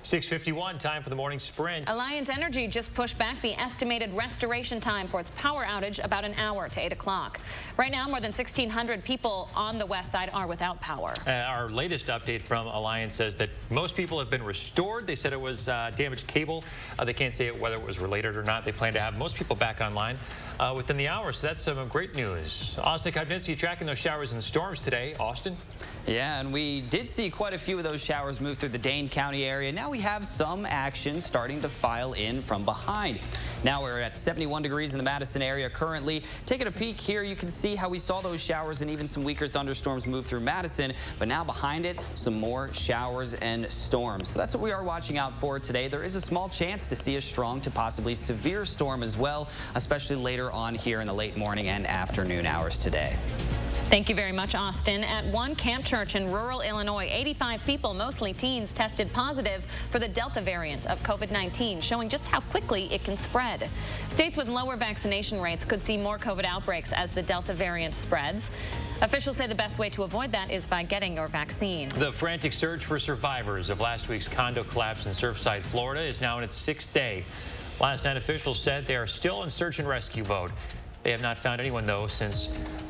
6:51, time for the morning sprint. Alliant Energy just pushed back the estimated restoration time for its power outage about an hour to 8 o'clock. Right now, more than 1,600 people on the west side are without power. Our latest update from Alliant says that most people have been restored. They said it was damaged cable. They can't say whether it was related or not. They plan to have most people back online within the hour, so that's some great news. Austin Kopnitsky tracking those showers and storms today. Austin? Yeah, and we did see quite a few of those showers move through the Dane County area. Now we have some action starting to file in from behind. Now we're at 71 degrees in the Madison area currently. Taking a peek here, you can see how we saw those showers and even some weaker thunderstorms move through Madison. But now behind it, some more showers and storms. So that's what we are watching out for today. There is a small chance to see a strong to possibly severe storm as well, especially later on here in the late morning and afternoon hours today. Thank you very much, Austin. At one camp church in rural Illinois, 85 people, mostly teens, tested positive for the Delta variant of COVID-19, showing just how quickly it can spread. States with lower vaccination rates could see more COVID outbreaks as the Delta variant spreads. Officials say the best way to avoid that is by getting your vaccine. The frantic search for survivors of last week's condo collapse in Surfside, Florida is now in its 6th day. Last night, officials said they are still in search and rescue mode. They have not found anyone, though,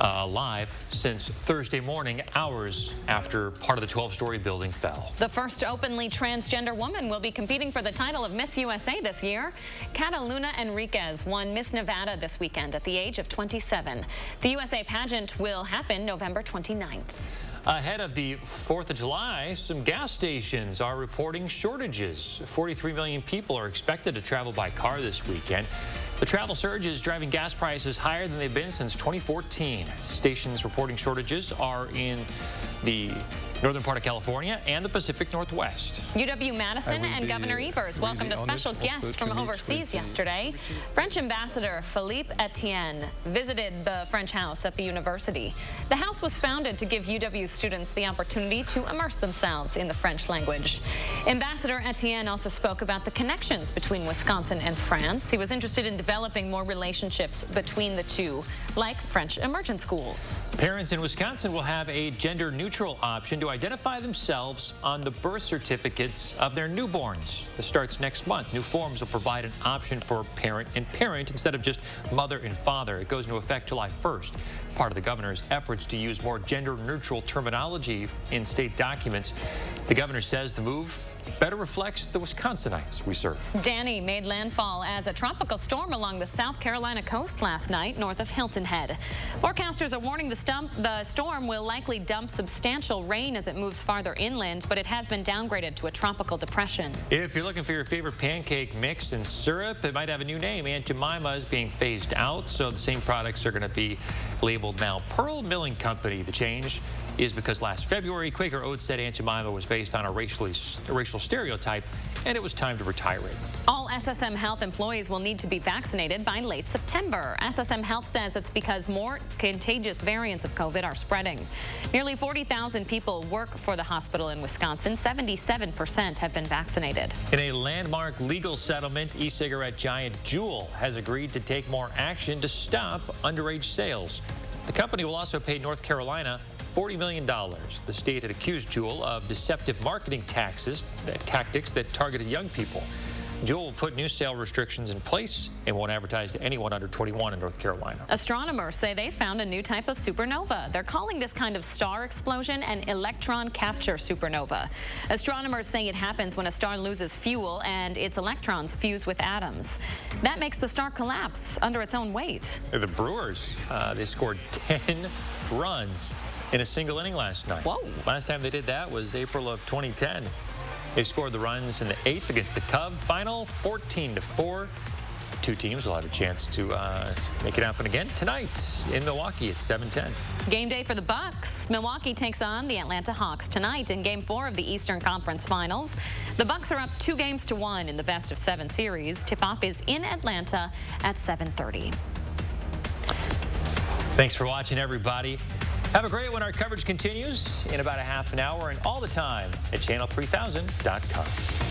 alive since Thursday morning, hours after part of the 12-story building fell. The first openly transgender woman will be competing for the title of Miss USA this year. Cataluna Enriquez won Miss Nevada this weekend at the age of 27. The USA pageant will happen November 29th. Ahead of the 4th of July, some gas stations are reporting shortages. 43 million people are expected to travel by car this weekend. The travel surge is driving gas prices higher than they've been since 2014. Stations reporting shortages are in the northern part of California and the Pacific Northwest. UW-Madison and Governor Evers welcomed a special guest from overseas yesterday. French Ambassador Philippe Etienne visited the French House at the university. The house was founded to give UW students the opportunity to immerse themselves in the French language. Ambassador Etienne also spoke about the connections between Wisconsin and France. He was interested in developing more relationships between the two, like French immersion schools. Parents in Wisconsin will have a gender-neutral option to identify themselves on the birth certificates of their newborns. This starts next month. New forms will provide an option for parent and parent instead of just mother and father. It goes into effect July 1st. Part of the governor's efforts to use more gender-neutral terminology in state documents. The governor says the move better reflects the Wisconsinites we serve. Danny made landfall as a tropical storm along the South Carolina coast last night north of Hilton Head. Forecasters are warning the storm will likely dump substantial rain as it moves farther inland, but it has been downgraded to a tropical depression. If you're looking for your favorite pancake mix and syrup, it might have a new name. Aunt Jemima is being phased out, so the same products are going to be labeled now Pearl Milling Company. The change is because last February, Quaker Oats said Aunt Jemima was based on a racial stereotype, and it was time to retire it. All SSM Health employees will need to be vaccinated by late September. SSM Health says it's because more contagious variants of COVID are spreading. Nearly 40,000 people work for the hospital in Wisconsin. 77% have been vaccinated. In a landmark legal settlement, e-cigarette giant Juul has agreed to take more action to stop underage sales. The company will also pay North Carolina $40 million. The state had accused Juul of deceptive marketing tactics that targeted young people. Juul will put new sale restrictions in place and won't advertise to anyone under 21 in North Carolina. Astronomers say they found a new type of supernova. They're calling this kind of star explosion an electron capture supernova. Astronomers say it happens when a star loses fuel and its electrons fuse with atoms. That makes the star collapse under its own weight. The Brewers, they scored 10 runs in a single inning last night. Whoa. Last time they did that was April of 2010. They scored the runs in the 8th against the Cubs. Final 14-4. Two teams will have a chance to make it happen again tonight in Milwaukee at 7:10. Game day for the Bucks. Milwaukee takes on the Atlanta Hawks tonight in Game 4 of the Eastern Conference Finals. The Bucks are up 2-1 in the best-of-7 series. Tip-off is in Atlanta at 7:30. Thanks for watching, everybody. Have a great one. Our coverage continues in about a half an hour and all the time at channel3000.com.